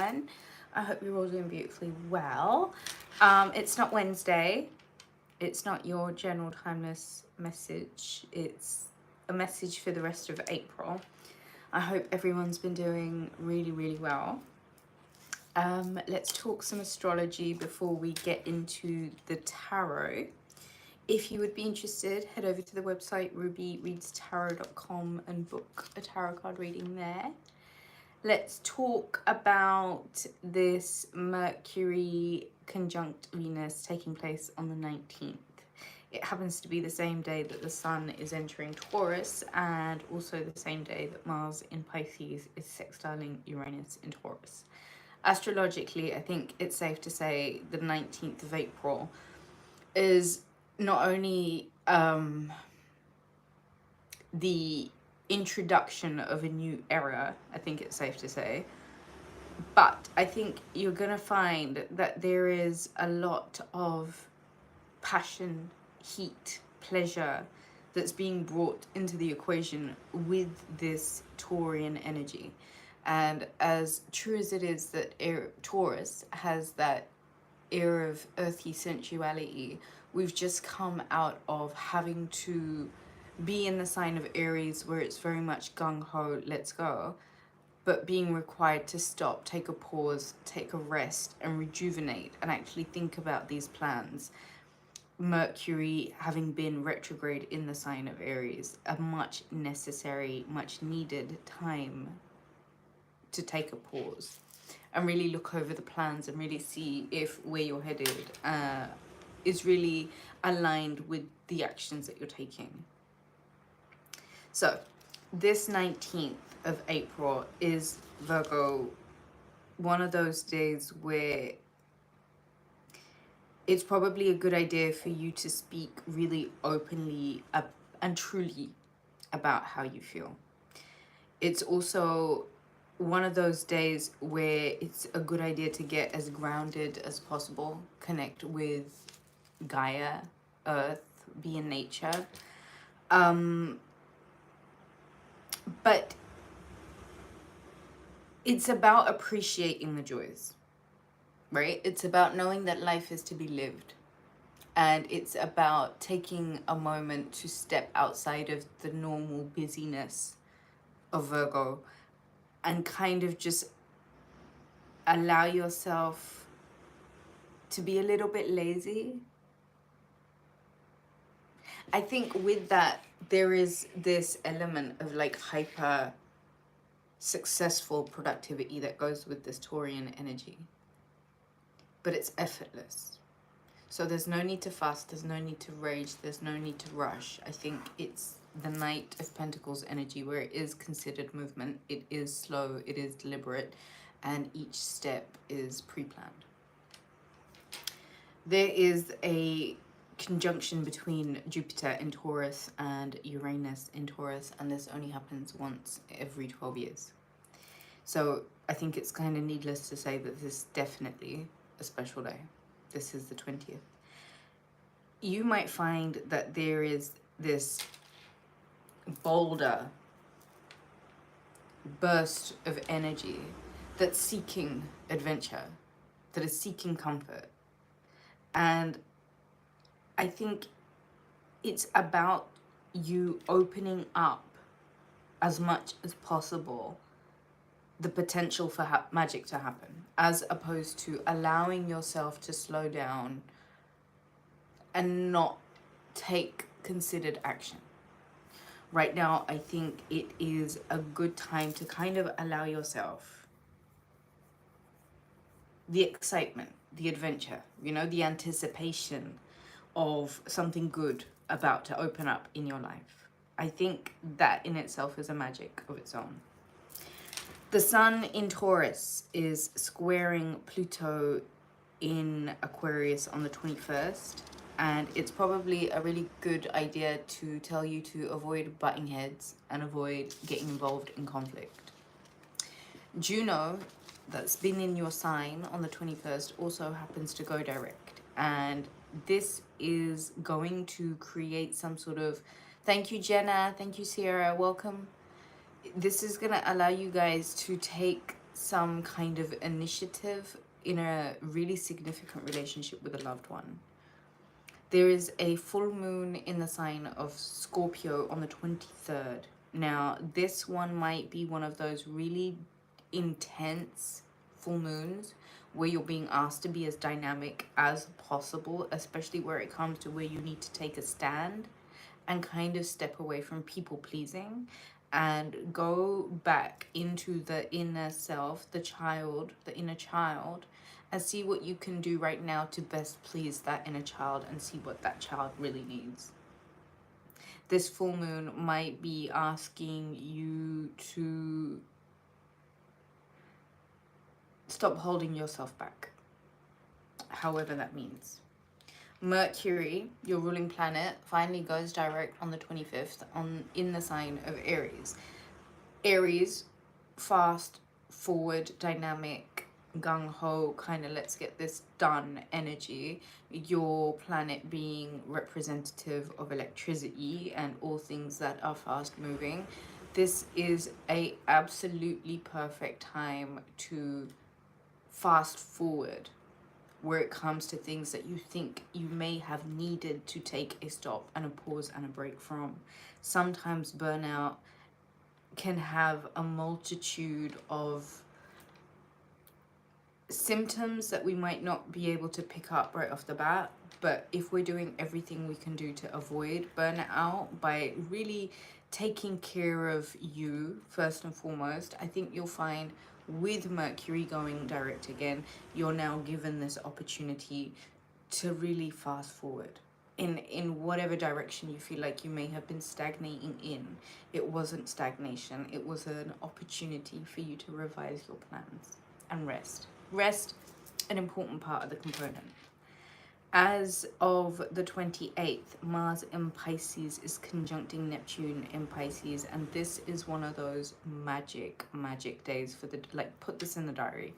everyone. I hope you're all doing beautifully well. It's not Wednesday. It's not your general timeless message. It's a message for the rest of April. I hope everyone's been doing really, really well. Let's talk some astrology before we get into the tarot. If you would be interested, head over to the website rubyreadstarot.com and book a tarot card reading there. Let's talk about this Mercury conjunct Venus taking place on the 19th. It happens to be the same day that the Sun is entering Taurus, and also the same day that Mars in Pisces is sextiling Uranus in Taurus. Astrologically, I think it's safe to say the 19th of April is not only the introduction of a new era, I think it's safe to say, but I think you're gonna find that there is a lot of passion, heat, pleasure that's being brought into the equation with this Taurian energy. And as true as it is that Taurus has that air of earthy sensuality, we've just come out of having to be in the sign of Aries where it's very much gung-ho, let's go, but being required to stop, take a pause, take a rest, and rejuvenate and actually think about these plans. Mercury having been retrograde in the sign of Aries, a much necessary, much needed time to take a pause and really look over the plans and really see if where you're headed is really aligned with the actions that you're taking. So this 19th of April is, Virgo, one of those days where it's probably a good idea for you to speak really openly and truly about how you feel. It's also one of those days where it's a good idea to get as grounded as possible, connect with Gaia, Earth, be in nature. But it's about appreciating the joys, right? It's about knowing that life is to be lived. And it's about taking a moment to step outside of the normal busyness of Virgo and kind of just allow yourself to be a little bit lazy. I think with that, there is this element of like hyper successful productivity that goes with this Taurian energy, but it's effortless. So there's no need to fuss, there's no need to rage, there's no need to rush. I think it's the Knight of Pentacles energy where it is considered movement, it is slow, it is deliberate, and each step is pre-planned. There is a conjunction between Jupiter in Taurus and Uranus in Taurus, and this only happens once every 12 years. So I think it's kind of needless to say that this is definitely a special day. This is the 20th. You might find that there is this bolder burst of energy that's seeking adventure, that is seeking comfort. And I think it's about you opening up as much as possible the potential for magic to happen, as opposed to allowing yourself to slow down and not take considered action. Right now, I think it is a good time to kind of allow yourself the excitement, the adventure, you know, the anticipation of something good about to open up in your life. I think that in itself is a magic of its own. The Sun in Taurus is squaring Pluto in Aquarius on the 21st, and it's probably a really good idea to tell you to avoid butting heads and avoid getting involved in conflict. Juno, that's been in your sign on the 21st, also happens to go direct, and this is going to create some sort of, thank you Jenna, thank you Sierra, welcome. This is going to allow you guys to take some kind of initiative in a really significant relationship with a loved one. There is a full moon in the sign of Scorpio on the 23rd. Now, this one might be one of those really intense full moons where you're being asked to be as dynamic as possible, especially where it comes to where you need to take a stand and kind of step away from people pleasing and go back into the inner self, the child, the inner child, and see what you can do right now to best please that inner child and see what that child really needs. This full moon might be asking you to stop holding yourself back, however that means. Mercury, your ruling planet, finally goes direct on the 25th in the sign of Aries. Aries, fast, forward, dynamic, gung-ho, kind of let's get this done energy. Your planet being representative of electricity and all things that are fast moving. This is a absolutely perfect time to fast forward where it comes to things that you think you may have needed to take a stop and a pause and a break from. Sometimes burnout can have a multitude of symptoms that we might not be able to pick up right off the bat, but if we're doing everything we can do to avoid burnout by really taking care of you first and foremost, I think you'll find with Mercury going direct again, you're now given this opportunity to really fast forward in whatever direction you feel like you may have been stagnating in. It wasn't stagnation, it was an opportunity for you to revise your plans and rest. Rest, an important part of the component. As of the 28th, Mars in Pisces is conjuncting Neptune in Pisces, and this is one of those magic days for the, like, put this in the diary.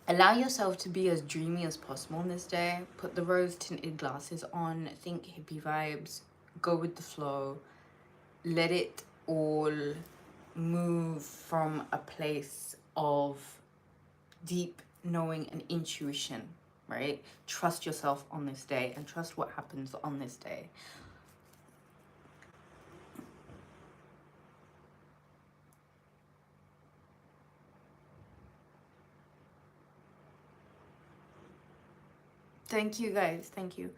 Allow yourself to be as dreamy as possible on this day. Put the rose tinted glasses on, think hippie vibes, go with the flow. Let it all move from a place of deep knowing and intuition, right? Trust yourself on this day and trust what happens on this day. Thank you guys, thank you.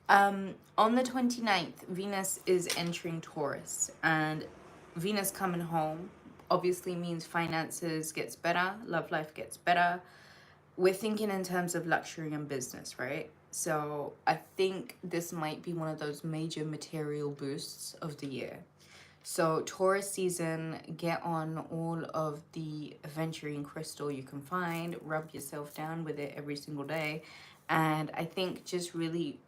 On the 29th, Venus is entering Taurus, and Venus coming home obviously means finances gets better, love life gets better. We're thinking in terms of luxury and business, right? So I think this might be one of those major material boosts of the year. So Taurus season, get on all of the aventurine crystal you can find, rub yourself down with it every single day. And I think just really,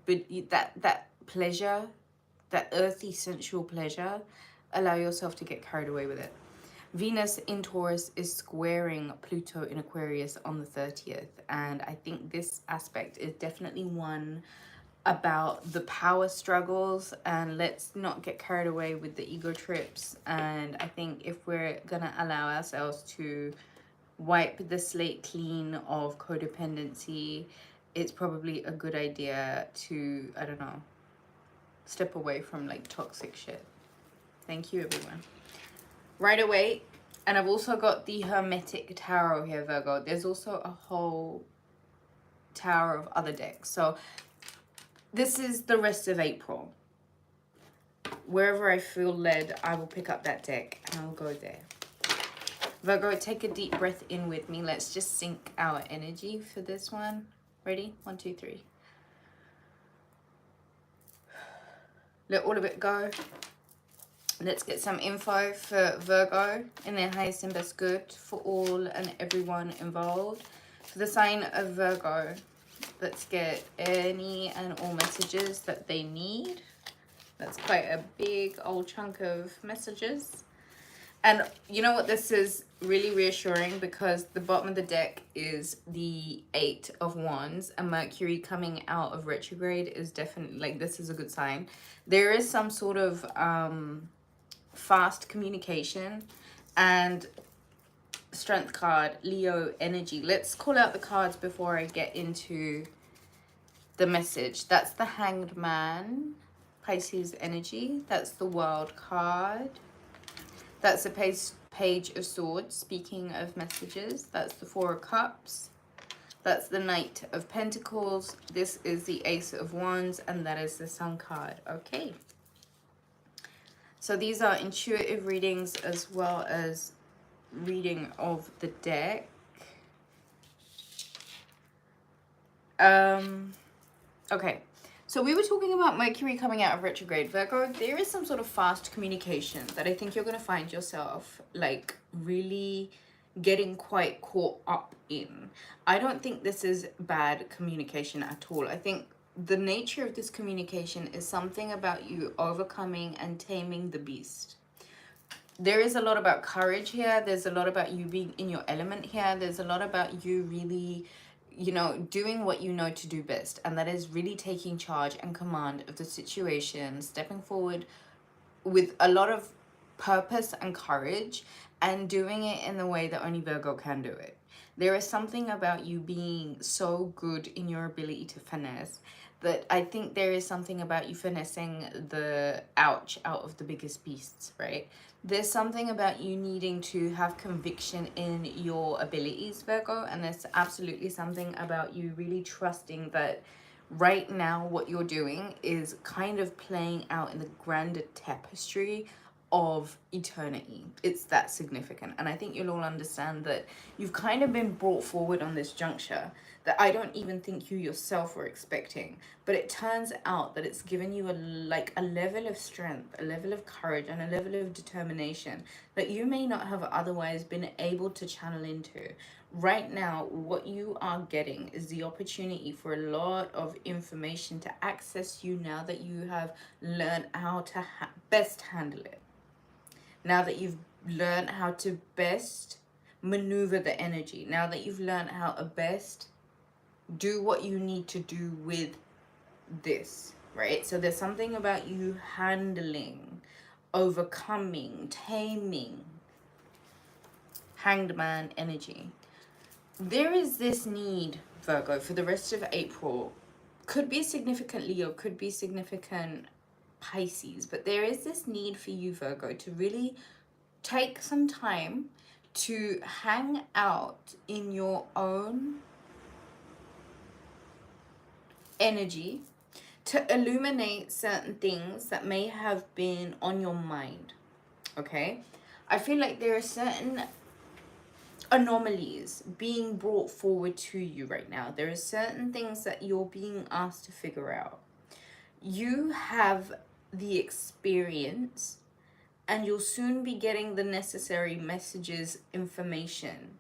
but that pleasure, that earthy sensual pleasure, allow yourself to get carried away with it. Venus in Taurus is squaring Pluto in Aquarius on the 30th, and I think this aspect is definitely one about the power struggles, and let's not get carried away with the ego trips. And I think if we're gonna allow ourselves to wipe the slate clean of codependency, it's probably a good idea to, I don't know, step away from like toxic shit. Thank you, everyone. Right away, and I've also got the Hermetic Tarot here, Virgo. There's also a whole tower of other decks. So this is the rest of April. Wherever I feel led, I will pick up that deck and I'll go there. Virgo, take a deep breath in with me. Let's just sync our energy for this one. Ready? 1, 2, 3. Let all of it go. Let's get some info for Virgo in their highest and best good for all and everyone involved. For the sign of Virgo, let's get any and all messages that they need. That's quite a big old chunk of messages. And you know what, this is really reassuring because the bottom of the deck is the 8 of Wands, and Mercury coming out of retrograde is definitely, like, this is a good sign. There is some sort of fast communication, and Strength card, Leo energy. Let's call out the cards before I get into the message. That's the Hanged Man, Pisces energy. That's the World card. That's the Page of Swords, speaking of messages. That's the Four of Cups. That's the Knight of Pentacles. This is the Ace of Wands, and that is the Sun card. Okay. So these are intuitive readings as well as reading of the deck. Okay, so we were talking about Mercury coming out of retrograde. Virgo, there is some sort of fast communication that I think you're going to find yourself like really getting quite caught up in. I don't think this is bad communication at all. I think the nature of this communication is something about you overcoming and taming the beast. There is a lot about courage here. There's a lot about you being in your element here. There's a lot about you really, you know, doing what you know to do best. And that is really taking charge and command of the situation, stepping forward with a lot of purpose and courage, and doing it in the way that only Virgo can do it. There is something about you being so good in your ability to finesse that I think there is something about you finessing the ouch out of the biggest beasts, right? There's something about you needing to have conviction in your abilities, Virgo, and there's absolutely something about you really trusting that right now what you're doing is kind of playing out in the grander tapestry of eternity. It's that significant. And I think you'll all understand that you've kind of been brought forward on this juncture that I don't even think you yourself were expecting. But it turns out that it's given you a level of strength, a level of courage, and a level of determination that you may not have otherwise been able to channel into. Right now, what you are getting is the opportunity for a lot of information to access you now that you have learned how to best handle it. Now that you've learned how to best maneuver the energy. Now that you've learned how to best do what you need to do with this, right? So there's something about you handling, overcoming, taming, Hanged Man energy. There is this need, Virgo, for the rest of April. Could be significant Leo, could be significant Pisces, but there is this need for you, Virgo, to really take some time to hang out in your own energy, to illuminate certain things that may have been on your mind. Okay, I feel like there are certain anomalies being brought forward to you right now. There are certain things that you're being asked to figure out. You have the experience, and you'll soon be getting the necessary messages, information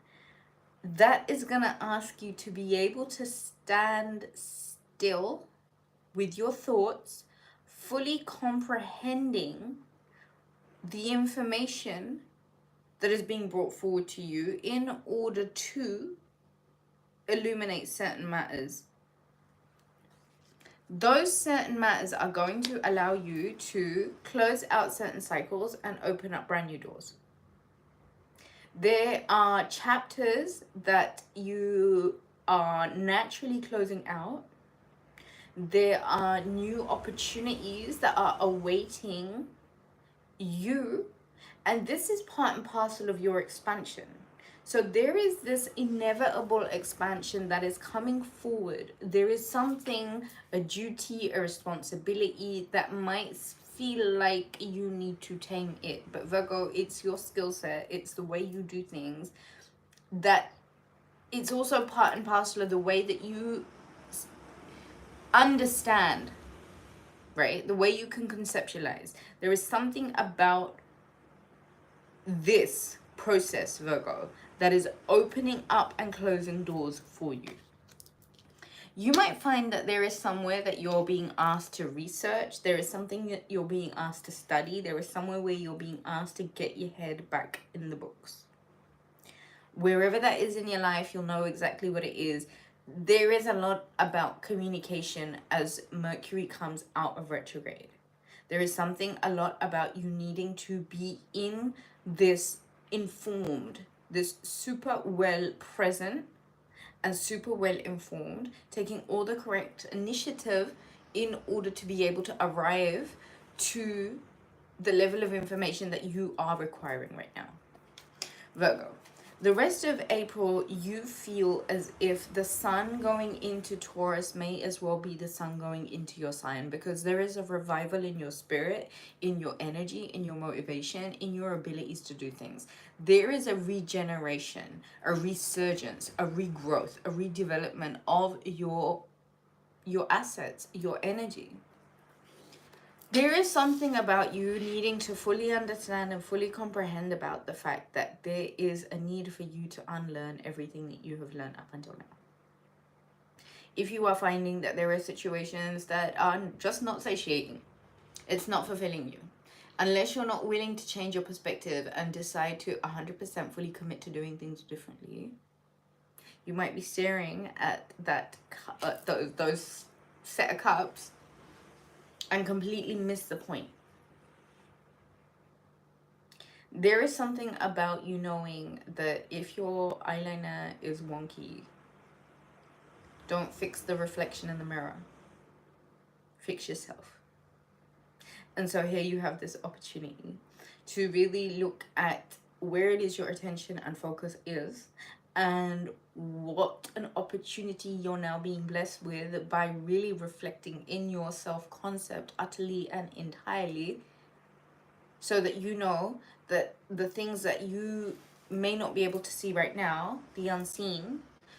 that is going to ask you to be able to stand still with your thoughts, fully comprehending the information that is being brought forward to you in order to illuminate certain matters. Those certain matters are going to allow you to close out certain cycles and open up brand new doors. There are chapters that you are naturally closing out. There are new opportunities that are awaiting you, and this is part and parcel of your expansion. So there is this inevitable expansion that is coming forward. There is something, a duty, a responsibility that might feel like you need to tame it. But Virgo, it's your skill set. It's the way you do things. That it's also part and parcel of the way that you understand, right? The way you can conceptualize. There is something about this process, Virgo, that is opening up and closing doors for you. You might find that there is somewhere that you're being asked to research. There is something that you're being asked to study. There is somewhere where you're being asked to get your head back in the books. Wherever that is in your life, you'll know exactly what it is. There is a lot about communication as Mercury comes out of retrograde. There is something a lot about you needing to be in this informed, this super well present and super well informed, taking all the correct initiative in order to be able to arrive to the level of information that you are requiring right now. Virgo, the rest of April, you feel as if the sun going into Taurus may as well be the sun going into your sign, because there is a revival in your spirit, in your energy, in your motivation, in your abilities to do things. There is a regeneration, a resurgence, a regrowth, a redevelopment of your assets, your energy. There is something about you needing to fully understand and fully comprehend about the fact that there is a need for you to unlearn everything that you have learned up until now. If you are finding that there are situations that are just not satiating, it's not fulfilling you, unless you're not willing to change your perspective and decide to 100% fully commit to doing things differently, you might be staring at that those set of cups and completely miss the point. There is something about you knowing that if your eyeliner is wonky, don't fix the reflection in the mirror. Fix yourself. And so here you have this opportunity to really look at where it is your attention and focus is, and what an opportunity you're now being blessed with by really reflecting in your self-concept utterly and entirely, so that you know that the things that you may not be able to see right now, the unseen,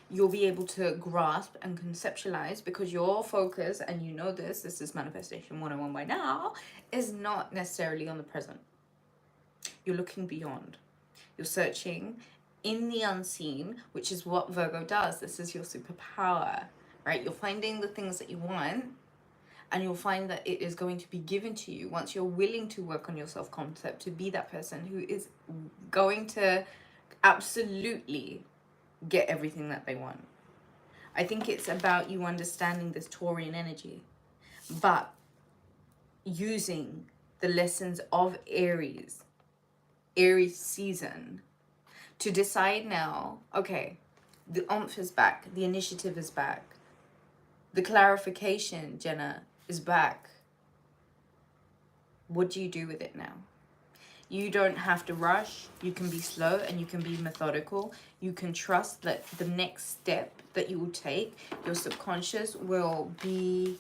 you'll be able to grasp and conceptualize, because your focus, and you know this is manifestation 101 by now, is not necessarily on the present. You're looking beyond. You're searching in the unseen, which is what Virgo does. This is your superpower, right? You're finding the things that you want, and you'll find that it is going to be given to you once you're willing to work on your self-concept, to be that person who is going to absolutely get everything that they want. I think it's about you understanding this Taurian energy, but using the lessons of Aries season, to decide now, okay, the oomph is back, the initiative is back, the clarification, Jenna, is back. What do you do with it now? You don't have to rush. You can be slow and you can be methodical. You can trust that the next step that you will take, your subconscious will be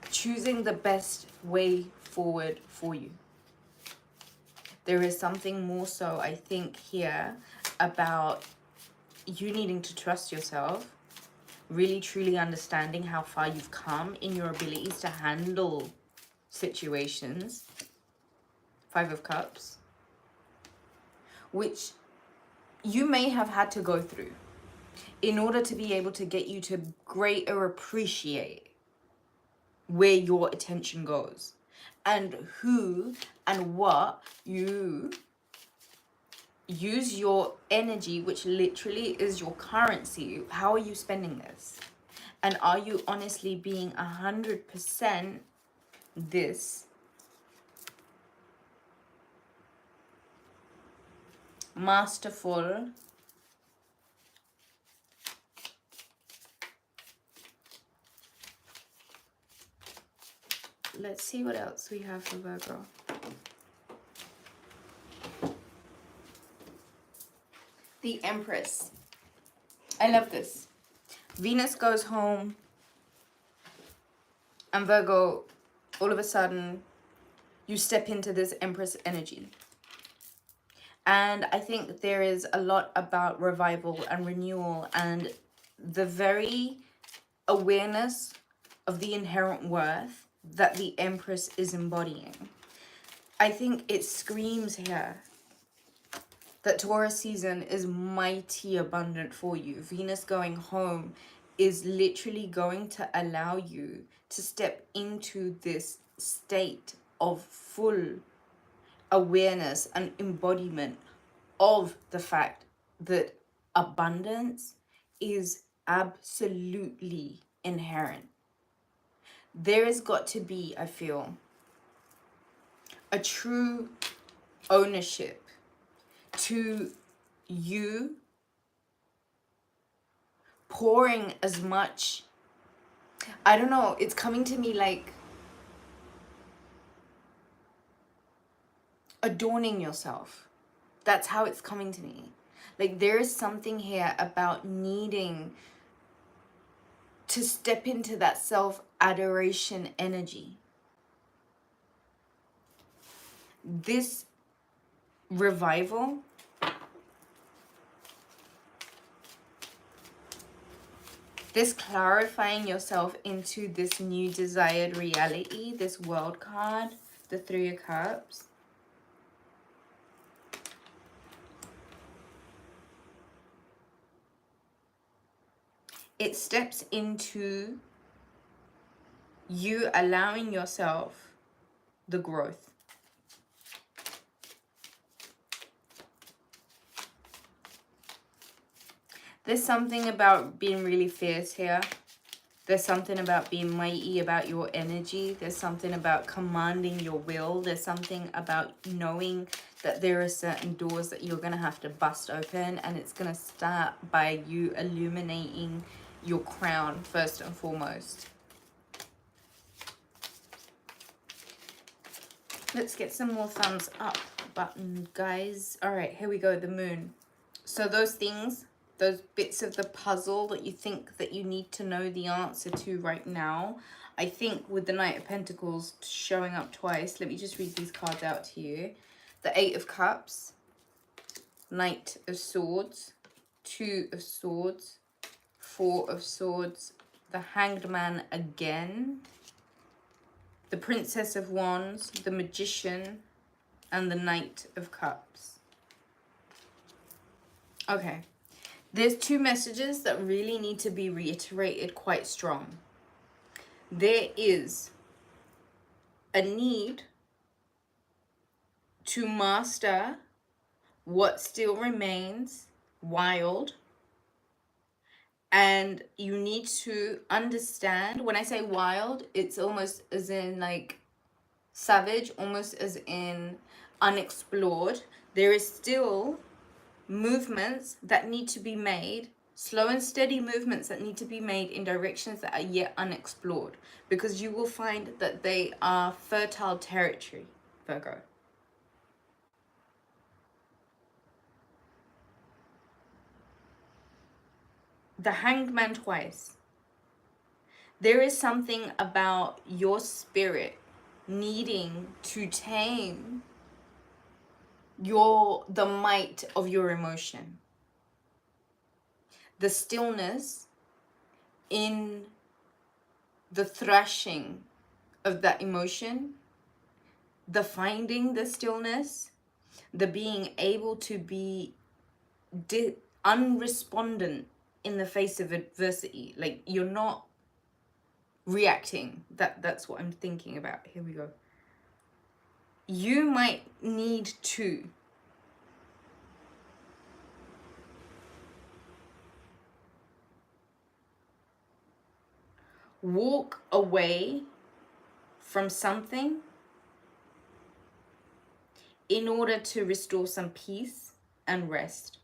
choosing the best way forward for you. There is something more so, I think, here about you needing to trust yourself, really truly understanding how far you've come in your abilities to handle situations. 5 of Cups, which you may have had to go through in order to be able to get you to greater appreciate where your attention goes and who and what you use your energy, which literally is your currency. How are you spending this? And are you honestly being 100% this masterful, let's see what else we have for Virgo. The Empress. I love this. Venus goes home, and Virgo, all of a sudden, you step into this Empress energy. And I think there is a lot about revival and renewal and the very awareness of the inherent worth that the Empress is embodying. I think it screams here that Taurus season is mighty abundant for you. Venus going home is literally going to allow you to step into this state of full awareness and embodiment of the fact that abundance is absolutely inherent. There has got to be, I feel, a true ownership to you pouring as much, I don't know, it's coming to me like adorning yourself. That's how it's coming to me. Like there is something here about needing to step into that self-adoration energy. This revival, this clarifying yourself into this new desired reality, this world card, the Three of Cups. It steps into you allowing yourself the growth. There's something about being really fierce here. There's something about being mighty about your energy. There's something about commanding your will. There's something about knowing that there are certain doors that you're going to have to bust open. And it's going to start by you illuminating your crown first and foremost. Let's get some more thumbs up button, guys. All right, here we go, the moon. So those things, those bits of the puzzle that you think that you need to know the answer to right now, I think with the Knight of Pentacles showing up twice, let me just read these cards out to you. The Eight of Cups, Knight of Swords, Two of Swords, Four of Swords, the Hanged Man again, the Princess of Wands, the Magician, and the Knight of Cups. Okay. There's two messages that really need to be reiterated quite strong. There is a need to master what still remains wild. And you need to understand, when I say wild, it's almost as in like savage, almost as in unexplored. There is still movements that need to be made, slow and steady movements that need to be made in directions that are yet unexplored, because you will find that they are fertile territory, Virgo. The Hanged Man twice. There is something about your spirit needing to tame the might of your emotion. The stillness in the thrashing of that emotion, the finding the stillness, the being able to be unrespondent in the face of adversity. Like you're not reacting. That's what I'm thinking about. Here we go. You might need to walk away from something in order to restore some peace and rest.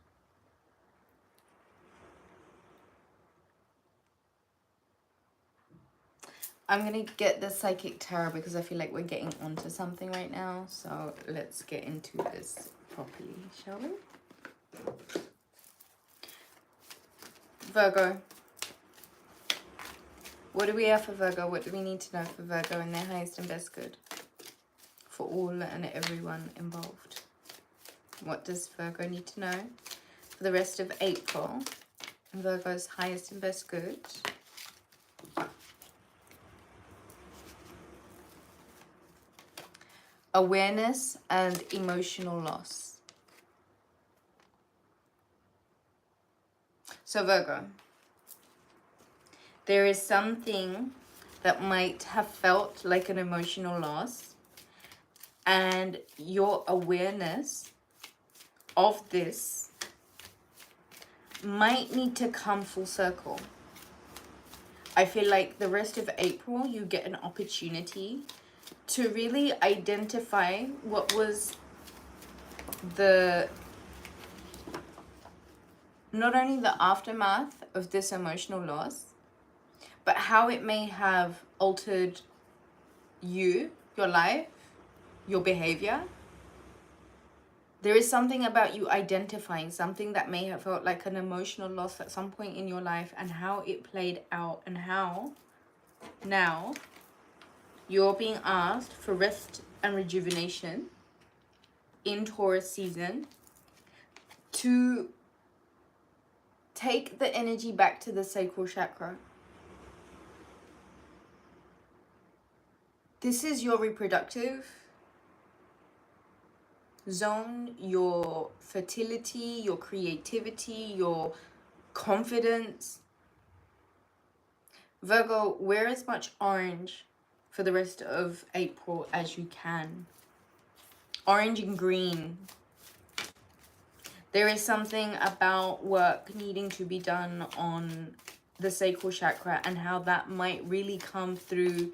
I'm going to get the Psychic Tarot because I feel like we're getting onto something right now. So let's get into this properly, shall we? Virgo. What do we have for Virgo? What do we need to know for Virgo in their highest and best good? For all and everyone involved. What does Virgo need to know for the rest of April? Virgo's highest and best good. Awareness and emotional loss. So Virgo, there is something that might have felt like an emotional loss, and your awareness of this might need to come full circle. I feel like the rest of April you get an opportunity to really identify what was the not only the aftermath of this emotional loss, but how it may have altered you, your life, your behavior. There is something about you identifying something that may have felt like an emotional loss at some point in your life, and how it played out, and how now you're being asked for rest and rejuvenation in Taurus season to take the energy back to the sacral chakra. This is your reproductive zone, your fertility, your creativity, your confidence. Virgo, wear as much orange for the rest of April as you can. Orange and green. There is something about work needing to be done on the sacral chakra, and how that might really come through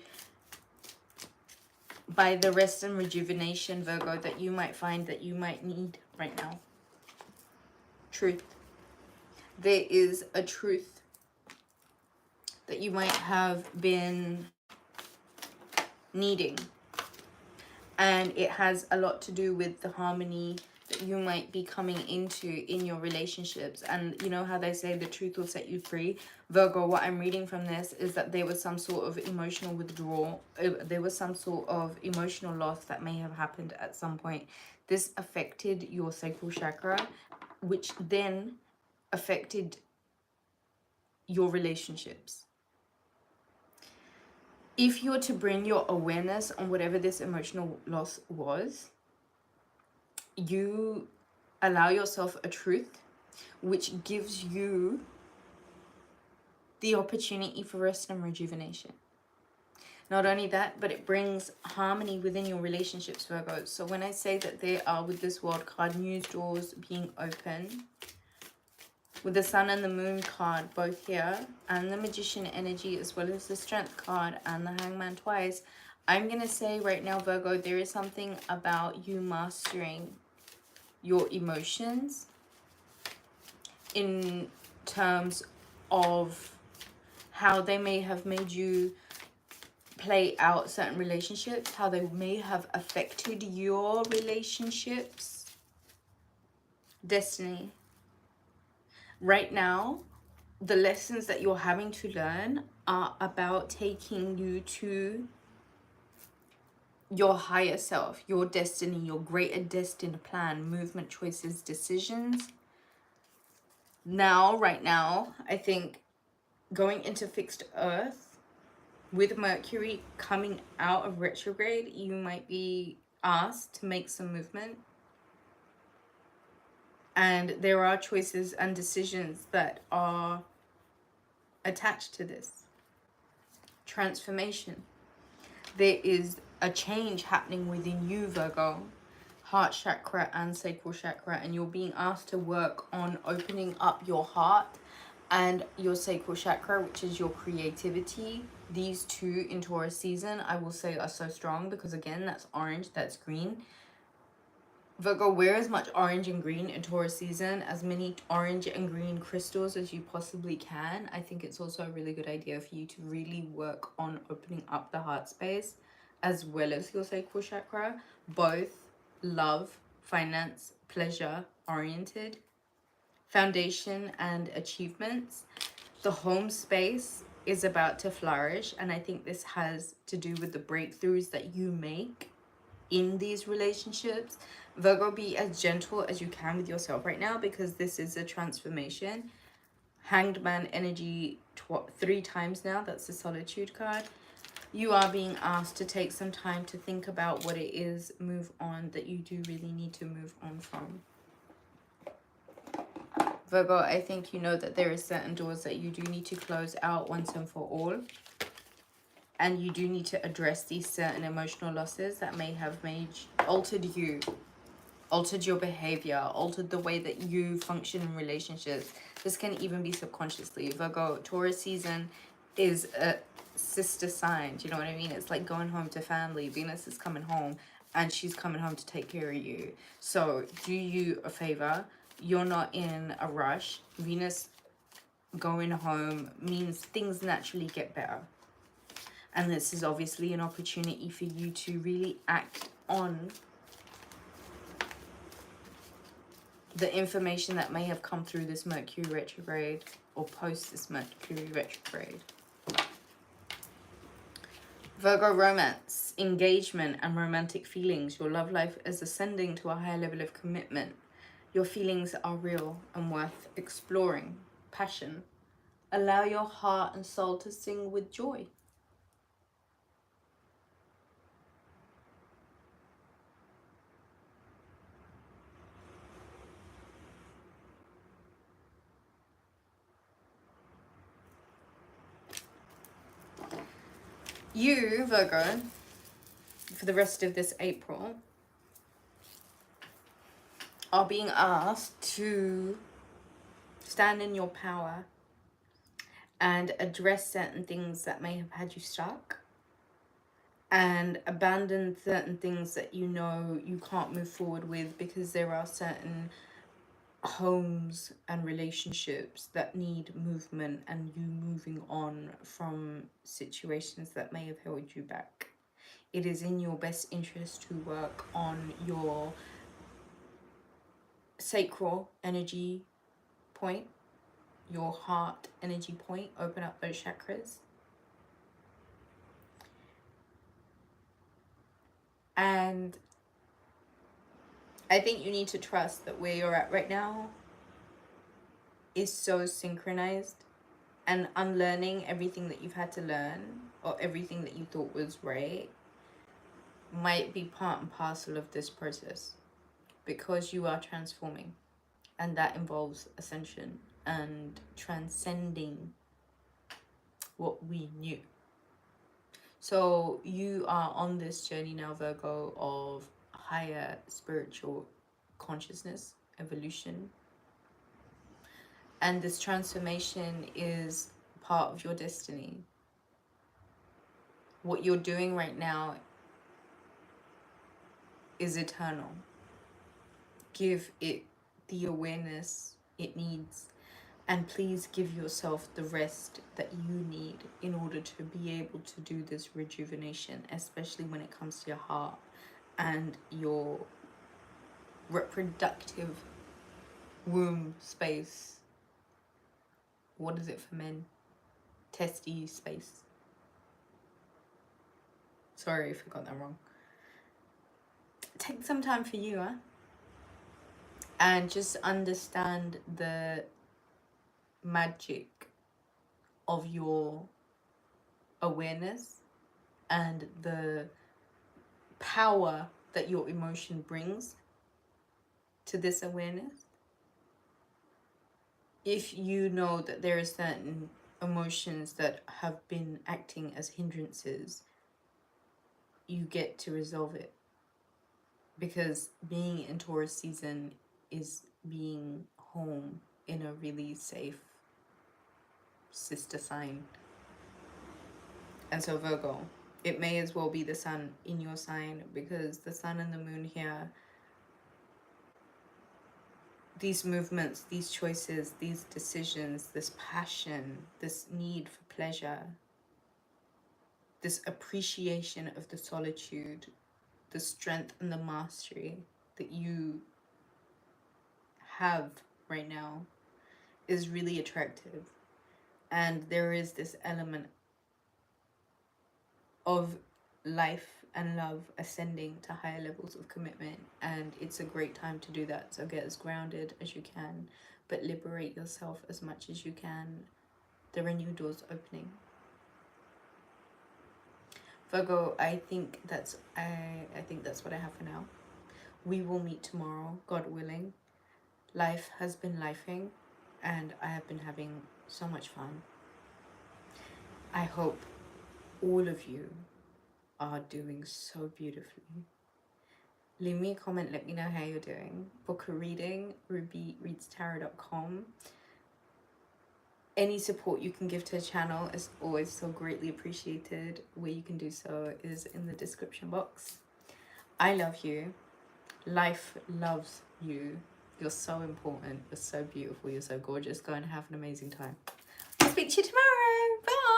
by the rest and rejuvenation, Virgo, that you might find that you might need right now. Truth. There is a truth that you might have been needing, and it has a lot to do with the harmony that you might be coming into in your relationships. And you know how they say the truth will set you free? Virgo, what I'm reading from this is that there was some sort of emotional withdrawal. There was some sort of emotional loss that may have happened at some point. This affected your sacral chakra, which then affected your relationships. If you're to bring your awareness on whatever this emotional loss was, you allow yourself a truth which gives you the opportunity for rest and rejuvenation. Not only that, but it brings harmony within your relationships, Virgo. So when I say that there are, with this World card, news doors being open, with the Sun and the Moon card both here, and the Magician energy, as well as the Strength card and the Hangman twice, I'm going to say right now, Virgo, there is something about you mastering your emotions in terms of how they may have made you play out certain relationships, how they may have affected your relationships. Destiny. Right now, the lessons that you're having to learn are about taking you to your higher self, your destiny, your greater destined plan, movement, choices, decisions. Now, right now, I think going into fixed earth with Mercury coming out of retrograde, you might be asked to make some movement. And there are choices and decisions that are attached to this transformation. There is a change happening within you, Virgo, heart chakra and sacral chakra, and you're being asked to work on opening up your heart and your sacral chakra, which is your creativity. These two in Taurus season, I will say, are so strong because, again, that's orange, that's green. Virgo, wear as much orange and green in Taurus season, as many orange and green crystals as you possibly can. I think it's also a really good idea for you to really work on opening up the heart space as well as your sacral chakra, both love, finance, pleasure oriented, foundation and achievements. The home space is about to flourish, and I think this has to do with the breakthroughs that you make in these relationships. Virgo, be as gentle as you can with yourself right now because this is a transformation. Hanged Man energy 3 times now. That's the Solitude card. You are being asked to take some time to think about what it is, move on, that you do really need to move on from. Virgo, I think you know that there are certain doors that you do need to close out once and for all. And you do need to address these certain emotional losses that may have altered you, altered your behavior, altered the way that you function in relationships. This can even be subconsciously. Virgo, Taurus season is a sister sign. Do you know what I mean? It's like going home to family. Venus is coming home and she's coming home to take care of you. So do you a favor. you're not in a rush. Venus going home means things naturally get better. And this is obviously an opportunity for you to really act on the information that may have come through this Mercury retrograde or post this Mercury retrograde. Virgo, romance, engagement and romantic feelings. Your love life is ascending to a higher level of commitment. Your feelings are real and worth exploring. Passion. Allow your heart and soul to sing with joy. You, Virgo, for the rest of this April, are being asked to stand in your power and address certain things that may have had you stuck, and abandon certain things that you know you can't move forward with because there are certain homes and relationships that need movement and you moving on from situations that may have held you back. It is in your best interest to work on your sacral energy point, your heart energy point. Open up those chakras. And I think you need to trust that where you're at right now is so synchronized, and unlearning everything that you've had to learn or everything that you thought was right might be part and parcel of this process, because you are transforming, and that involves ascension and transcending what we knew. So you are on this journey now, Virgo, of higher spiritual consciousness, evolution. And this transformation is part of your destiny. What you're doing right now is eternal. Give it the awareness it needs, and please give yourself the rest that you need in order to be able to do this rejuvenation, especially when it comes to your heart and your reproductive womb space. What is it for men? Testy space. Sorry if I got that wrong. Take some time for you, huh? And just understand the magic of your awareness and the power that your emotion brings to this awareness. If you know that there are certain emotions that have been acting as hindrances, you get to resolve it, because being in Taurus season is being home in a really safe sister sign. And so Virgo, it may as well be the sun in your sign, because the sun and the moon here, these movements, these choices, these decisions, this passion, this need for pleasure, this appreciation of the solitude, the strength and the mastery that you have right now is really attractive. And there is this element of life and love ascending to higher levels of commitment, and it's a great time to do that. So get as grounded as you can, but liberate yourself as much as you can. There are new doors opening. Virgo, I think that's what I have for now. We will meet tomorrow, God willing. Life has been lifing, and I have been having so much fun. I hope all of you are doing so beautifully. Leave me a comment, let me know how you're doing. Book a reading, rubyreadstarot.com. Any support you can give to the channel is always so greatly appreciated. Where you can do so is in the description box. I love you. Life loves you. You're so important. You're so beautiful. You're so gorgeous. Go and have an amazing time. I'll speak to you tomorrow. Bye.